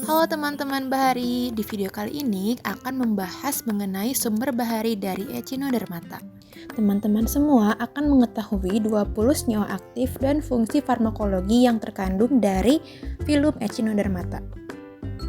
Halo teman-teman bahari, di video kali ini akan membahas mengenai sumber bahari dari Echinodermata. Teman-teman semua akan mengetahui 20 senyawa aktif dan fungsi farmakologi yang terkandung dari filum Echinodermata.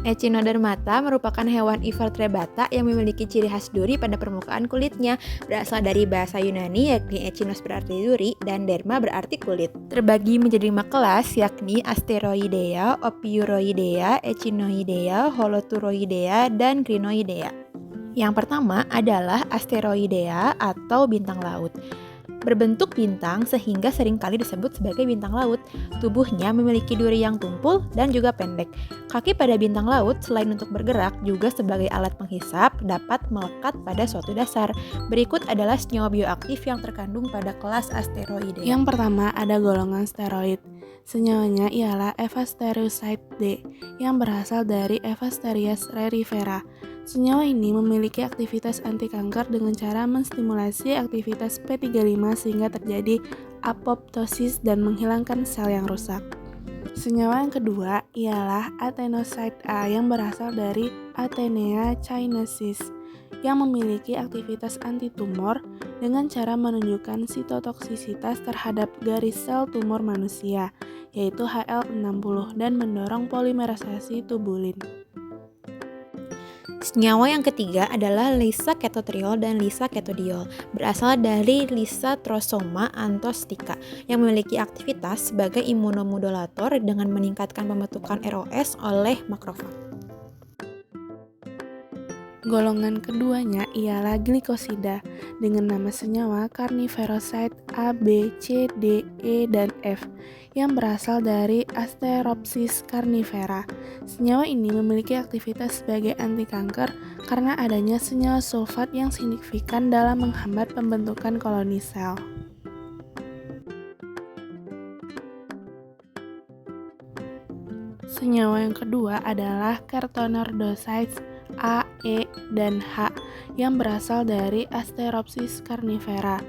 Echinodermata merupakan hewan invertebrata yang memiliki ciri khas duri pada permukaan kulitnya, berasal dari bahasa Yunani yakni Echinos berarti duri dan derma berarti kulit. Terbagi menjadi 5 kelas yakni Asteroidea, Ophiuroidea, Echinoidea, Holoturoidea, dan Crinoidea. Yang pertama adalah Asteroidea atau bintang laut. Berbentuk bintang sehingga seringkali disebut sebagai bintang laut. Tubuhnya memiliki duri yang tumpul dan juga pendek. Kaki pada bintang laut selain untuk bergerak juga sebagai alat penghisap dapat melekat pada suatu dasar. Berikut adalah senyawa bioaktif yang terkandung pada kelas asteroidea. Yang pertama ada golongan steroid. Senyawanya ialah Evasterocyte D yang berasal dari Evasterias rarifera. Senyawa ini memiliki aktivitas anti kanker dengan cara menstimulasi aktivitas P35 sehingga terjadi apoptosis dan menghilangkan sel yang rusak. Senyawa yang kedua ialah Athenocyte A yang berasal dari Atenea chinesis yang memiliki aktivitas antitumor dengan cara menunjukkan sitotoksisitas terhadap garis sel tumor manusia, yaitu HL60 dan mendorong polimerisasi tubulin. Senyawa yang ketiga adalah lisaketotriol dan lisaketodiol, berasal dari Lysatrosoma antostica yang memiliki aktivitas sebagai imunomodulator dengan meningkatkan pembentukan ROS oleh makrofag. Golongan keduanya ialah glikosida dengan nama senyawa Carniferocyte A, B, C, D, E, dan F yang berasal dari Asteropsis carnivera. Senyawa ini memiliki aktivitas sebagai anti kanker karena adanya senyawa sulfat yang signifikan dalam menghambat pembentukan koloni sel. Senyawa yang kedua adalah Ketonordosites A, E, dan H yang berasal dari Asteropsis carnivera.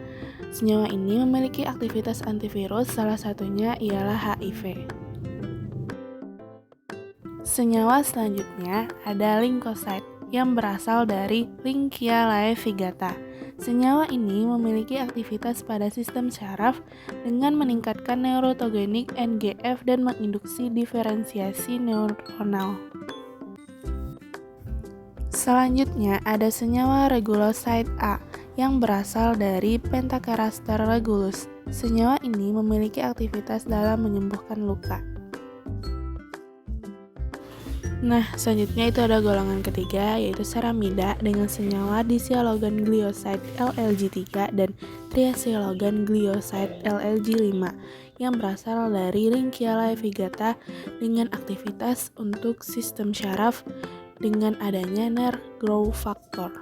Senyawa ini memiliki aktivitas antivirus, salah satunya ialah HIV. Senyawa selanjutnya ada Leukocyte yang berasal dari Lynchia laevigata. Senyawa ini memiliki aktivitas pada sistem syaraf dengan meningkatkan neurotogenik NGF dan menginduksi diferensiasi neuronal. Selanjutnya ada senyawa Regulocyte A yang berasal dari Pentacaster regulus. Senyawa ini memiliki aktivitas dalam menyembuhkan luka. Nah, selanjutnya itu ada golongan ketiga yaitu ceramida dengan senyawa disialogan-glioside LLG3 dan triasialogan-glioside LLG5 yang berasal dari Lynchia laevigata dengan aktivitas untuk sistem syaraf dengan adanya nerve growth factor.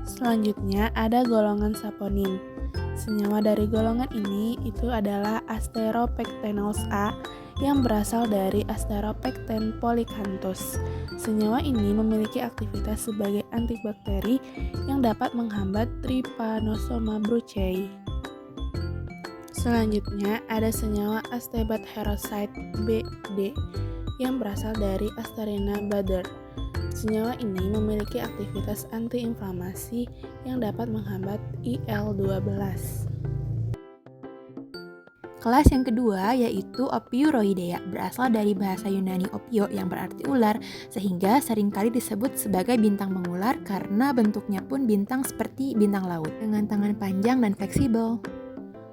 Selanjutnya ada golongan saponin. Senyawa dari golongan ini itu adalah Asteropectenos A yang berasal dari Asteropecten polycanthus. Senyawa ini memiliki aktivitas sebagai antibakteri yang dapat menghambat Trypanosoma brucei. Selanjutnya ada senyawa Astebatherocyte B, D yang berasal dari Asterina bader. Senyawa ini memiliki aktivitas antiinflamasi yang dapat menghambat IL-12. Kelas yang kedua yaitu Ophiuroidea, berasal dari bahasa Yunani opio yang berarti ular, sehingga seringkali disebut sebagai bintang mengular karena bentuknya pun bintang seperti bintang laut dengan tangan panjang dan fleksibel.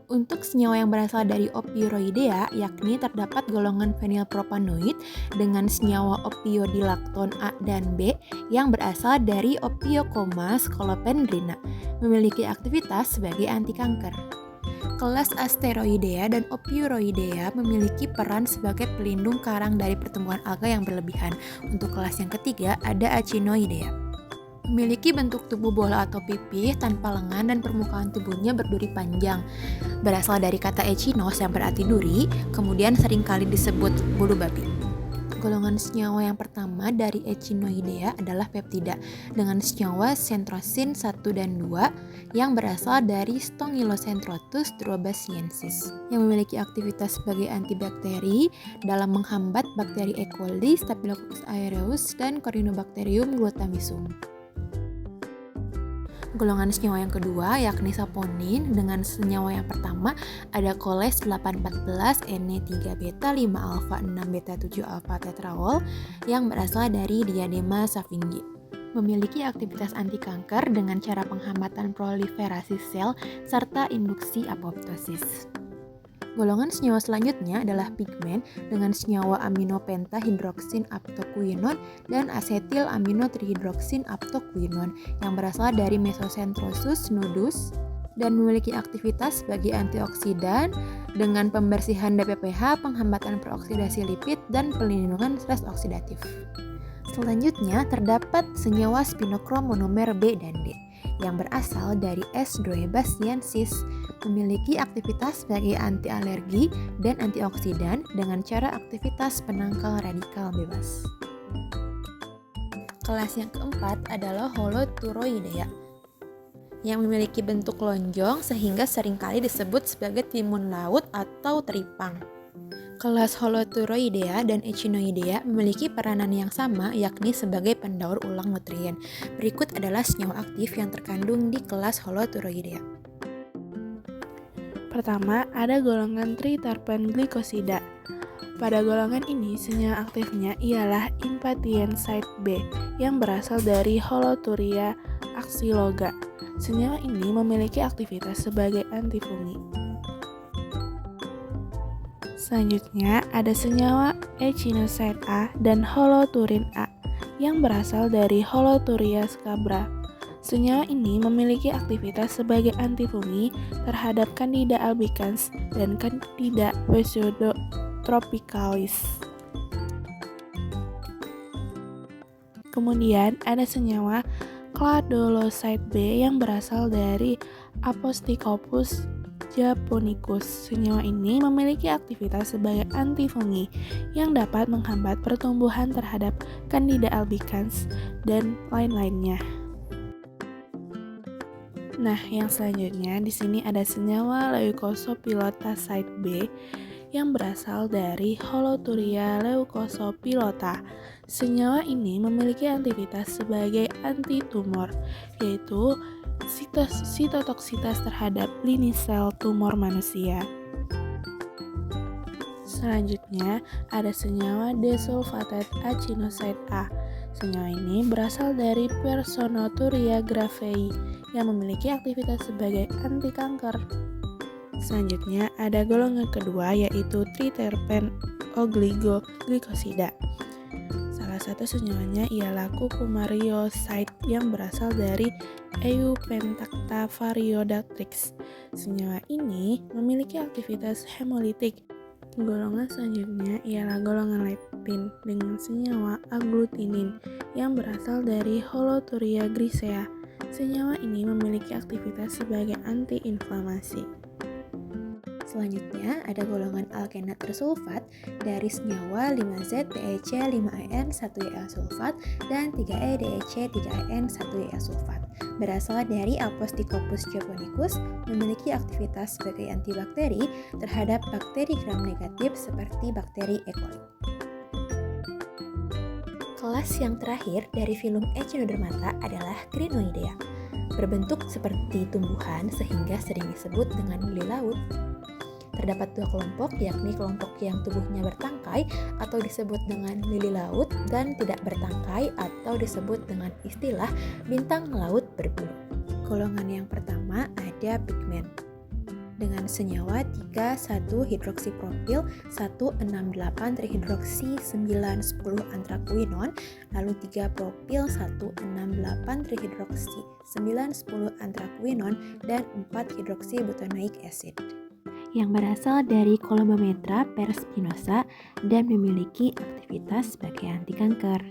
Untuk senyawa yang berasal dari Ophiuroidea, yakni terdapat golongan fenilpropanoid dengan senyawa ophiodilactone A dan B yang berasal dari Ophiocoma scolopendrina, memiliki aktivitas sebagai anti kanker. Kelas Asteroidea dan Ophiuroidea memiliki peran sebagai pelindung karang dari pertumbuhan alga yang berlebihan. Untuk kelas yang ketiga ada Echinoidea. Memiliki bentuk tubuh bola atau pipih tanpa lengan dan permukaan tubuhnya berduri panjang. Berasal dari kata echinos yang berarti duri, kemudian seringkali disebut bulu babi. Golongan senyawa yang pertama dari Echinoidea adalah peptida dengan senyawa centrosin 1 dan 2 yang berasal dari Strongylocentrotus strobasiensis yang memiliki aktivitas sebagai antibakteri dalam menghambat bakteri E. coli, Staphylococcus aureus, dan Corynebacterium glutamisum. Golongan senyawa yang kedua yakni saponin dengan senyawa yang pertama ada koles 814 Ne3 beta 5 alfa 6 beta 7 alfa tetraol yang berasal dari diadema savingi. Memiliki aktivitas anti kanker dengan cara penghambatan proliferasi sel serta induksi apoptosis. Golongan senyawa selanjutnya adalah pigmen dengan senyawa aminopentahidroksin aptokuinon dan asetil aminotrihidroksin aptokuinon yang berasal dari Mesocentrosus nudus dan memiliki aktivitas sebagai antioksidan dengan pembersihan BPPH, penghambatan peroksidasi lipid, dan pelindungan stres oksidatif. Selanjutnya terdapat senyawa spinokrom monomer B dan D yang berasal dari S. droebasiensis, memiliki aktivitas sebagai anti-alergi dan antioksidan dengan cara aktivitas penangkal radikal bebas. Kelas yang keempat adalah Holoturoidea yang memiliki bentuk lonjong sehingga seringkali disebut sebagai timun laut atau teripang. Kelas Holoturoidea dan Echinoidea memiliki peranan yang sama, yakni sebagai pendaur ulang nutrien. Berikut adalah senyawa aktif yang terkandung di kelas Holoturoidea. Pertama, ada golongan triterpen glikosida. Pada golongan ini, senyawa aktifnya ialah impatient site B yang berasal dari Holoturia axiloga. Senyawa ini memiliki aktivitas sebagai antifungi. Selanjutnya, ada senyawa echinosid A dan holoturin A yang berasal dari Holoturia scabra. Senyawa ini memiliki aktivitas sebagai antifungi terhadap Candida albicans dan Candida pseudotropicalis. Kemudian ada senyawa cladoloside B yang berasal dari Aposticopus japonicus. Senyawa ini memiliki aktivitas sebagai antifungi yang dapat menghambat pertumbuhan terhadap Candida albicans dan lain-lainnya. Nah, yang selanjutnya di sini ada senyawa leucosopilota site B yang berasal dari Holoturia leucosopilota. Senyawa ini memiliki aktivitas sebagai antitumor, yaitu sitotoksitas terhadap lini sel tumor manusia. Selanjutnya, ada senyawa desulfated acinoside A. Senyawa ini berasal dari Personoturia graphei yang memiliki aktivitas sebagai anti kanker. Selanjutnya, ada golongan kedua yaitu triterpen oligoglikosida. Salah satu senyawanya ialah cucumarioside yang berasal dari Eupentacta variodatrix. Senyawa ini memiliki aktivitas hemolitik. Golongan selanjutnya ialah golongan leptin dengan senyawa agglutinin yang berasal dari Holoturia grisea. Senyawa ini memiliki aktivitas sebagai antiinflamasi. Selanjutnya ada golongan alkenat tersulfat dari senyawa 5Z-DEC-5En 1YL sulfat dan 3E-DEC-3En 1YL sulfat. Berasal dari Aposticopus japonicus, memiliki aktivitas sebagai antibakteri terhadap bakteri gram negatif seperti bakteri E. coli. Kelas yang terakhir dari filum Echinodermata adalah Crinoidea. Berbentuk seperti tumbuhan sehingga sering disebut dengan lili laut. Terdapat dua kelompok, yakni kelompok yang tubuhnya bertangkai atau disebut dengan lili laut dan tidak bertangkai atau disebut dengan istilah bintang laut berbulu. Golongan yang pertama ada pigmen dengan senyawa 3,1-hidroksipropil 1,6,8-trihidroksi-9,10 antrakuinon, lalu 3-propil 1,6,8-trihidroksi-9,10 antrakuinon, dan 4-hidroksibutonoic acid yang berasal dari Columbometra perspinosa dan memiliki aktivitas sebagai anti kanker.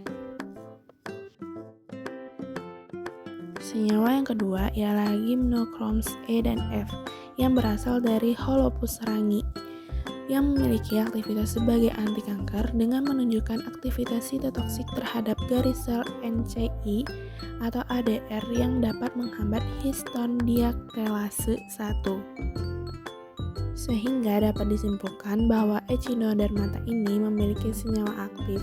Senyawa yang kedua ialah gimnochromes E dan F yang berasal dari Holopus rangi. yang memiliki aktivitas sebagai anti kanker dengan menunjukkan aktivitas sitotoksik terhadap garis sel NCI atau ADR yang dapat menghambat histon diaktelase 1. Sehingga dapat disimpulkan bahwa echinodermata ini memiliki senyawa aktif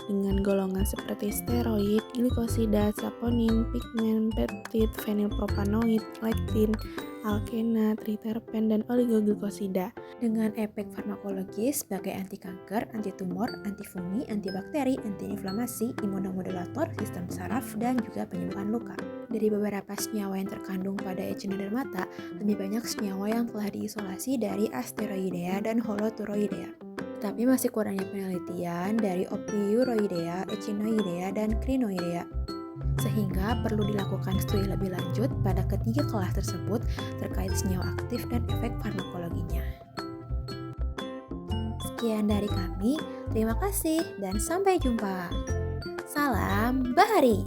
dengan golongan seperti steroid, glikosida, saponin, pigmen, peptid, fenilpropanoid, lektin, alkena, triterpen, dan oligoglikosida. Dengan efek farmakologis sebagai anti kanker, anti tumor, anti fungi, antibakteri, antiinflamasi, imunomodulator, sistem saraf, dan juga penyembuhan luka. Dari beberapa senyawa yang terkandung pada echinodermata, lebih banyak senyawa yang telah diisolasi dari Asteroidea dan Holoturoidea. Tetapi masih kurangnya penelitian dari Ophiuroidea, Echinoidea, dan Crinoidea. Sehingga perlu dilakukan studi lebih lanjut pada ketiga kelas tersebut terkait senyawa aktif dan efek farmakologinya. Sekian dari kami, terima kasih dan sampai jumpa. Salam Bahari.